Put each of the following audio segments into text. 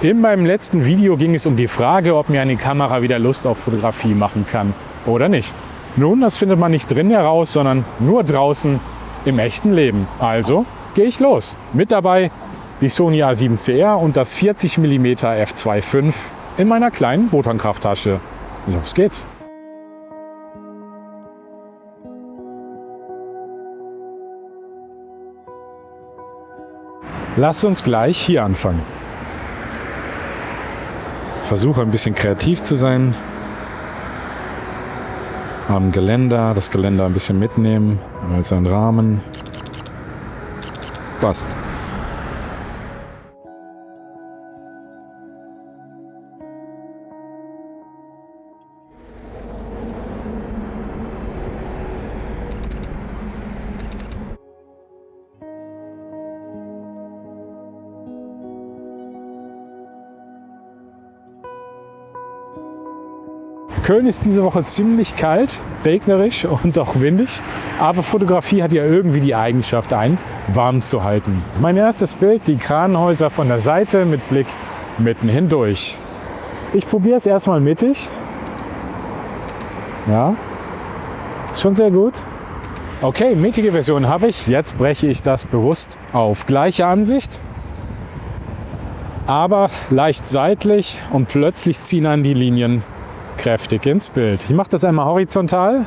In meinem letzten Video ging es um die Frage, ob mir eine Kamera wieder Lust auf Fotografie machen kann oder nicht. Nun, das findet man nicht drin heraus, sondern nur draußen im echten Leben. Also gehe ich los. Mit dabei die Sony A7CR und das 40 mm f2.5 in meiner kleinen Wotan-Krafttasche. Los geht's! Lasst uns gleich hier anfangen. Versuche ein bisschen kreativ zu sein. Am Geländer, das Geländer ein bisschen mitnehmen als ein Rahmen. Passt. Köln ist diese Woche ziemlich kalt, regnerisch und auch windig, aber Fotografie hat ja irgendwie die Eigenschaft, einen warm zu halten. Mein erstes Bild, die Kranhäuser von der Seite mit Blick mitten hindurch. Ich probiere es erstmal mittig. Ja, ist schon sehr gut. Okay, mittige Version habe ich. Jetzt breche ich das bewusst auf. Gleiche Ansicht, aber leicht seitlich und plötzlich ziehen an die Linien kräftig ins Bild. Ich mache das einmal horizontal,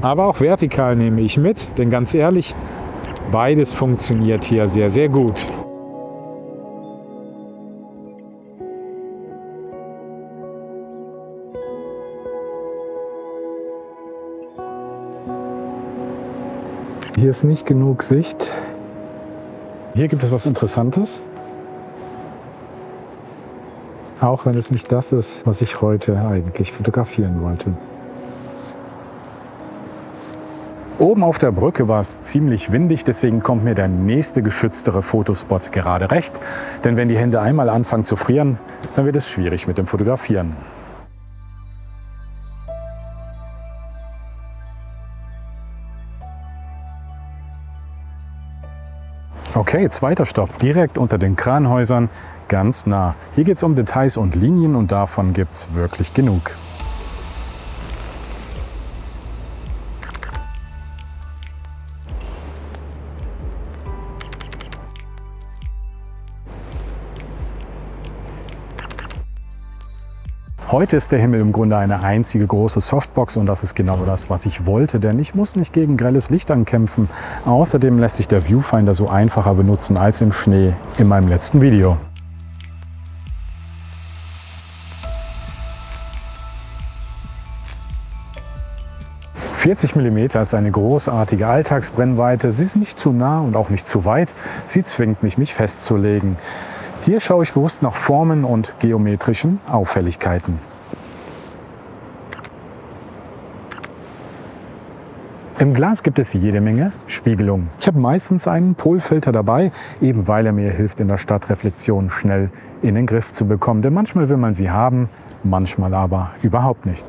aber auch vertikal nehme ich mit, denn ganz ehrlich, beides funktioniert hier sehr, sehr gut. Hier ist nicht genug Sicht. Hier gibt es was Interessantes. Auch wenn es nicht das ist, was ich heute eigentlich fotografieren wollte. Oben auf der Brücke war es ziemlich windig, deswegen kommt mir der nächste geschütztere Fotospot gerade recht. Denn wenn die Hände einmal anfangen zu frieren, dann wird es schwierig mit dem Fotografieren. Okay, zweiter Stopp, direkt unter den Kranhäusern, ganz nah. Hier geht es um Details und Linien und davon gibt es wirklich genug. Heute ist der Himmel im Grunde eine einzige große Softbox und das ist genau das, was ich wollte, denn ich muss nicht gegen grelles Licht ankämpfen. Außerdem lässt sich der Viewfinder so einfacher benutzen als im Schnee in meinem letzten Video. – 40 mm ist eine großartige Alltagsbrennweite. Sie ist nicht zu nah und auch nicht zu weit. Sie zwingt mich, mich festzulegen. Hier schaue ich bewusst nach Formen und geometrischen Auffälligkeiten. Im Glas gibt es jede Menge Spiegelung. Ich habe meistens einen Polfilter dabei, eben weil er mir hilft, in der Stadtreflexion schnell in den Griff zu bekommen. Denn manchmal will man sie haben, manchmal aber überhaupt nicht.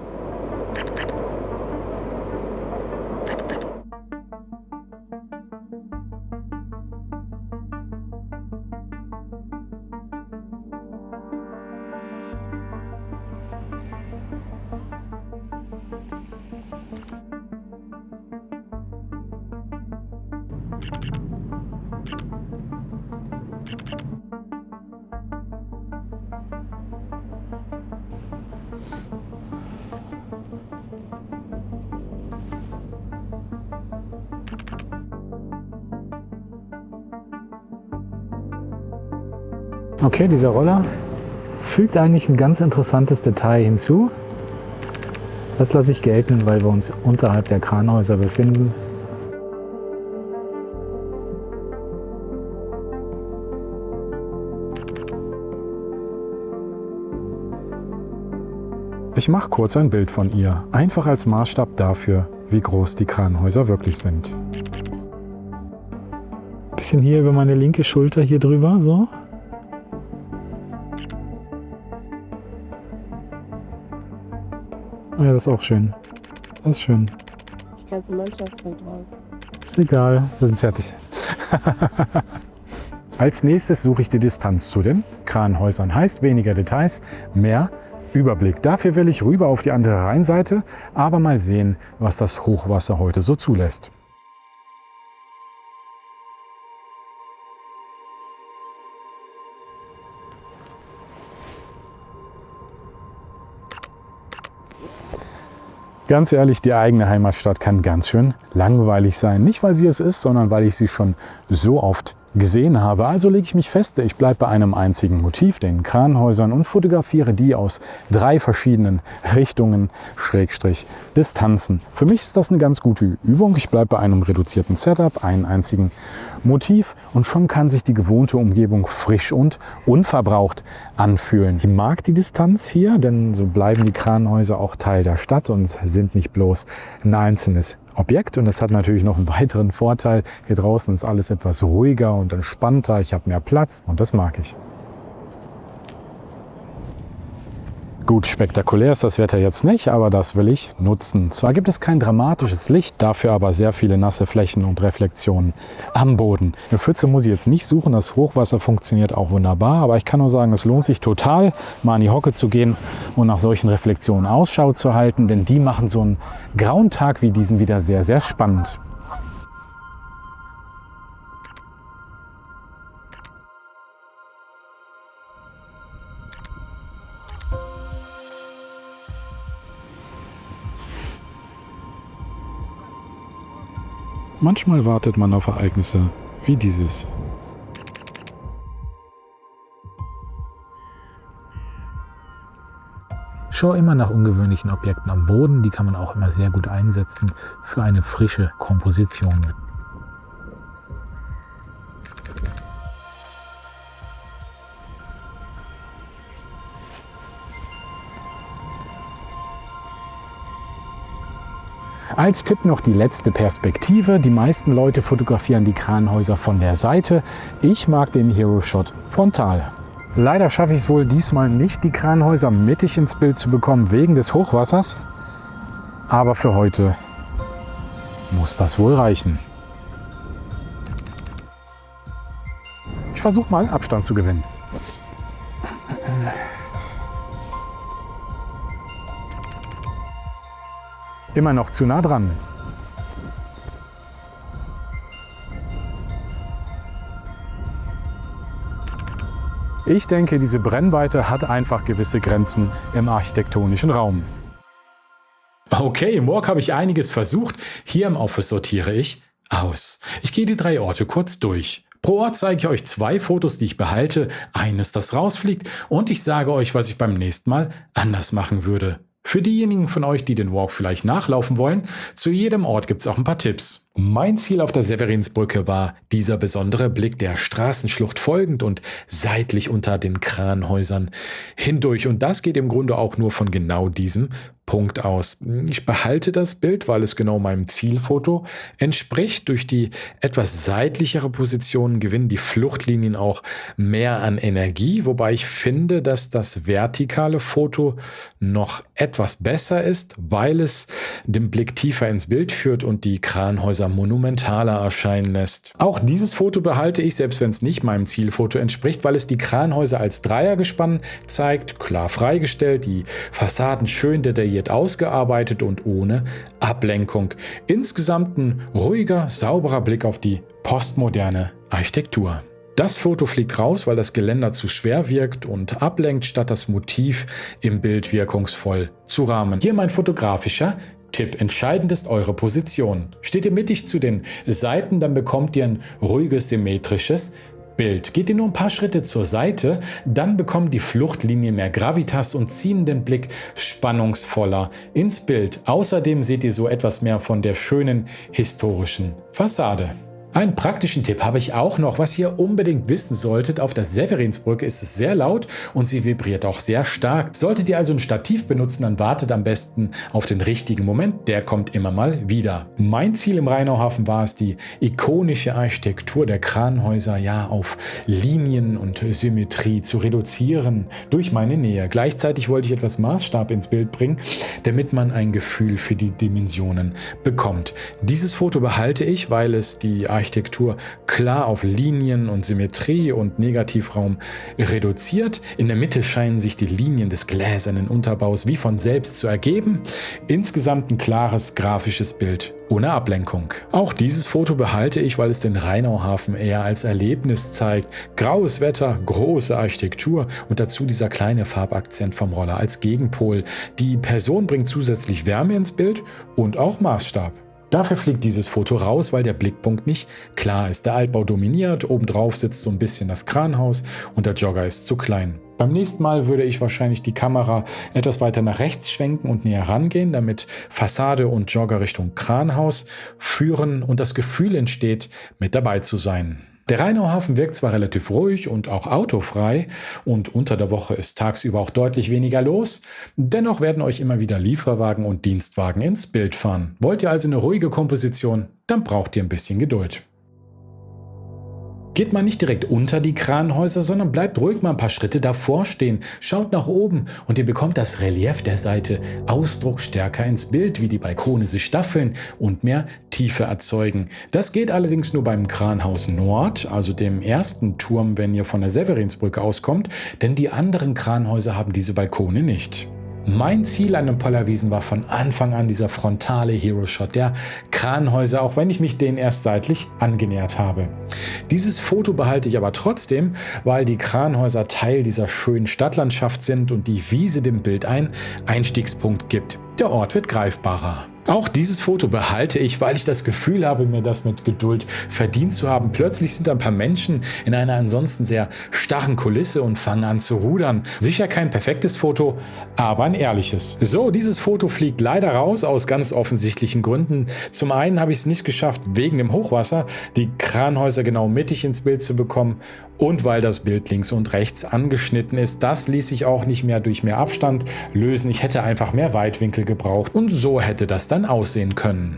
Okay, dieser Roller fügt eigentlich ein ganz interessantes Detail hinzu. Das lasse ich gelten, weil wir uns unterhalb der Kranhäuser befinden. Ich mache kurz ein Bild von ihr, einfach als Maßstab dafür, wie groß die Kranhäuser wirklich sind. Bisschen hier über meine linke Schulter hier drüber, so. Ja, das ist auch schön. Das ist schön. Ich kann zum Mannschaftsbild raus. Ist egal, wir sind fertig. Als nächstes suche ich die Distanz zu den Kranhäusern. Heißt weniger Details, mehr Überblick. Dafür will ich rüber auf die andere Rheinseite, aber mal sehen, was das Hochwasser heute so zulässt. Ganz ehrlich, die eigene Heimatstadt kann ganz schön langweilig sein. Nicht, weil sie es ist, sondern weil ich sie schon so oft gesehen habe. Also lege ich mich fest, ich bleibe bei einem einzigen Motiv, den Kranhäusern, und fotografiere die aus 3 verschiedenen Richtungen, Schrägstrich, Distanzen. Für mich ist das eine ganz gute Übung. Ich bleibe bei einem reduzierten Setup, einem einzigen Motiv, und schon kann sich die gewohnte Umgebung frisch und unverbraucht anfühlen. Ich mag die Distanz hier, denn so bleiben die Kranhäuser auch Teil der Stadt und sind nicht bloß ein einzelnes Objekt. Und das hat natürlich noch einen weiteren Vorteil. Hier draußen ist alles etwas ruhiger und entspannter. Ich habe mehr Platz und das mag ich. Gut, spektakulär ist das Wetter jetzt nicht, aber das will ich nutzen. Zwar gibt es kein dramatisches Licht, dafür aber sehr viele nasse Flächen und Reflexionen am Boden. Eine Pfütze muss ich jetzt nicht suchen, das Hochwasser funktioniert auch wunderbar, aber ich kann nur sagen, es lohnt sich total, mal an die Hocke zu gehen und nach solchen Reflexionen Ausschau zu halten, denn die machen so einen grauen Tag wie diesen wieder sehr, sehr spannend. Manchmal wartet man auf Ereignisse wie dieses. Schau immer nach ungewöhnlichen Objekten am Boden, die kann man auch immer sehr gut einsetzen für eine frische Komposition. Als Tipp noch die letzte Perspektive. Die meisten Leute fotografieren die Kranhäuser von der Seite. Ich mag den Hero Shot frontal. Leider schaffe ich es wohl diesmal nicht, die Kranhäuser mittig ins Bild zu bekommen wegen des Hochwassers. Aber für heute muss das wohl reichen. Ich versuche mal Abstand zu gewinnen. Immer noch zu nah dran. Ich denke, diese Brennweite hat einfach gewisse Grenzen im architektonischen Raum. Okay, im Walk habe ich einiges versucht. Hier im Office sortiere ich aus. Ich gehe die 3 Orte kurz durch. Pro Ort zeige ich euch 2 Fotos, die ich behalte, eines, das rausfliegt, und ich sage euch, was ich beim nächsten Mal anders machen würde. Für diejenigen von euch, die den Walk vielleicht nachlaufen wollen, zu jedem Ort gibt es auch ein paar Tipps. Mein Ziel auf der Severinsbrücke war dieser besondere Blick der Straßenschlucht folgend und seitlich unter den Kranhäusern hindurch. Und das geht im Grunde auch nur von genau diesem Punkt aus. Ich behalte das Bild, weil es genau meinem Zielfoto entspricht. Durch die etwas seitlichere Position gewinnen die Fluchtlinien auch mehr an Energie, wobei ich finde, dass das vertikale Foto noch etwas besser ist, weil es den Blick tiefer ins Bild führt und die Kranhäuser monumentaler erscheinen lässt. Auch dieses Foto behalte ich, selbst wenn es nicht meinem Zielfoto entspricht, weil es die Kranhäuser als Dreiergespann zeigt, klar freigestellt, die Fassaden schön detailliert ausgearbeitet und ohne Ablenkung. Insgesamt ein ruhiger, sauberer Blick auf die postmoderne Architektur. Das Foto fliegt raus, weil das Geländer zu schwer wirkt und ablenkt, statt das Motiv im Bild wirkungsvoll zu rahmen. Hier mein fotografischer Tipp. Entscheidend ist eure Position. Steht ihr mittig zu den Seiten, dann bekommt ihr ein ruhiges, symmetrisches Bild. Geht ihr nur ein paar Schritte zur Seite, dann bekommen die Fluchtlinien mehr Gravitas und ziehen den Blick spannungsvoller ins Bild. Außerdem seht ihr so etwas mehr von der schönen historischen Fassade. Einen praktischen Tipp habe ich auch noch, was ihr unbedingt wissen solltet. Auf der Severinsbrücke ist es sehr laut und sie vibriert auch sehr stark. Solltet ihr also ein Stativ benutzen, dann wartet am besten auf den richtigen Moment. Der kommt immer mal wieder. Mein Ziel im Rheinauhafen war es, die ikonische Architektur der Kranhäuser auf Linien und Symmetrie zu reduzieren durch meine Nähe. Gleichzeitig wollte ich etwas Maßstab ins Bild bringen, damit man ein Gefühl für die Dimensionen bekommt. Dieses Foto behalte ich, weil es die Architektur Architektur klar auf Linien und Symmetrie und Negativraum reduziert. In der Mitte scheinen sich die Linien des gläsernen Unterbaus wie von selbst zu ergeben. Insgesamt ein klares grafisches Bild ohne Ablenkung. Auch dieses Foto behalte ich, weil es den Rheinauhafen eher als Erlebnis zeigt. Graues Wetter, große Architektur und dazu dieser kleine Farbakzent vom Roller als Gegenpol. Die Person bringt zusätzlich Wärme ins Bild und auch Maßstab. Dafür fliegt dieses Foto raus, weil der Blickpunkt nicht klar ist. Der Altbau dominiert, obendrauf sitzt so ein bisschen das Kranhaus und der Jogger ist zu klein. Beim nächsten Mal würde ich wahrscheinlich die Kamera etwas weiter nach rechts schwenken und näher rangehen, damit Fassade und Jogger Richtung Kranhaus führen und das Gefühl entsteht, mit dabei zu sein. Der Rheinauhafen wirkt zwar relativ ruhig und auch autofrei und unter der Woche ist tagsüber auch deutlich weniger los, dennoch werden euch immer wieder Lieferwagen und Dienstwagen ins Bild fahren. Wollt ihr also eine ruhige Komposition, dann braucht ihr ein bisschen Geduld. Geht man nicht direkt unter die Kranhäuser, sondern bleibt ruhig mal ein paar Schritte davor stehen, schaut nach oben und ihr bekommt das Relief der Seite ausdrucksstärker ins Bild, wie die Balkone sich staffeln und mehr Tiefe erzeugen. Das geht allerdings nur beim Kranhaus Nord, also dem ersten Turm, wenn ihr von der Severinsbrücke auskommt, denn die anderen Kranhäuser haben diese Balkone nicht. Mein Ziel an den Pollerwiesen war von Anfang an dieser frontale Hero-Shot der Kranhäuser, auch wenn ich mich denen erst seitlich angenähert habe. Dieses Foto behalte ich aber trotzdem, weil die Kranhäuser Teil dieser schönen Stadtlandschaft sind und die Wiese dem Bild einen Einstiegspunkt gibt. Der Ort wird greifbarer. Auch dieses Foto behalte ich, weil ich das Gefühl habe, mir das mit Geduld verdient zu haben. Plötzlich sind ein paar Menschen in einer ansonsten sehr starren Kulisse und fangen an zu rudern. Sicher kein perfektes Foto, aber ein ehrliches. So, dieses Foto fliegt leider raus aus ganz offensichtlichen Gründen. Zum einen habe ich es nicht geschafft, wegen dem Hochwasser die Kranhäuser genau mittig ins Bild zu bekommen und weil das Bild links und rechts angeschnitten ist. Das ließ sich auch nicht mehr durch mehr Abstand lösen. Ich hätte einfach mehr Weitwinkel gebraucht und so hätte das dann aussehen können.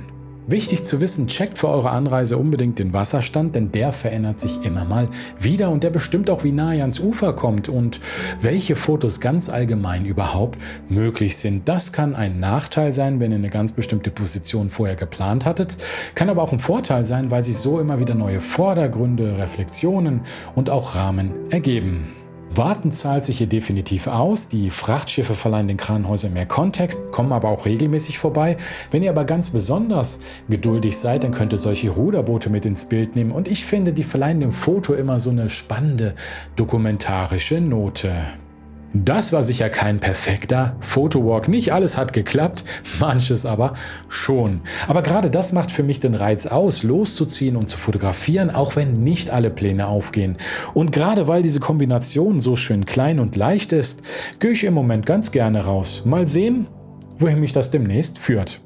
Wichtig zu wissen, checkt für eure Anreise unbedingt den Wasserstand, denn der verändert sich immer mal wieder und der bestimmt auch, wie nah ihr ans Ufer kommt und welche Fotos ganz allgemein überhaupt möglich sind. Das kann ein Nachteil sein, wenn ihr eine ganz bestimmte Position vorher geplant hattet, kann aber auch ein Vorteil sein, weil sich so immer wieder neue Vordergründe, Reflexionen und auch Rahmen ergeben. Warten zahlt sich hier definitiv aus. Die Frachtschiffe verleihen den Kranhäusern mehr Kontext, kommen aber auch regelmäßig vorbei. Wenn ihr aber ganz besonders geduldig seid, dann könnt ihr solche Ruderboote mit ins Bild nehmen. Und ich finde, die verleihen dem Foto immer so eine spannende dokumentarische Note. Das war sicher kein perfekter Fotowalk. Nicht alles hat geklappt, manches aber schon. Aber gerade das macht für mich den Reiz aus, loszuziehen und zu fotografieren, auch wenn nicht alle Pläne aufgehen. Und gerade weil diese Kombination so schön klein und leicht ist, gehe ich im Moment ganz gerne raus. Mal sehen, wohin mich das demnächst führt.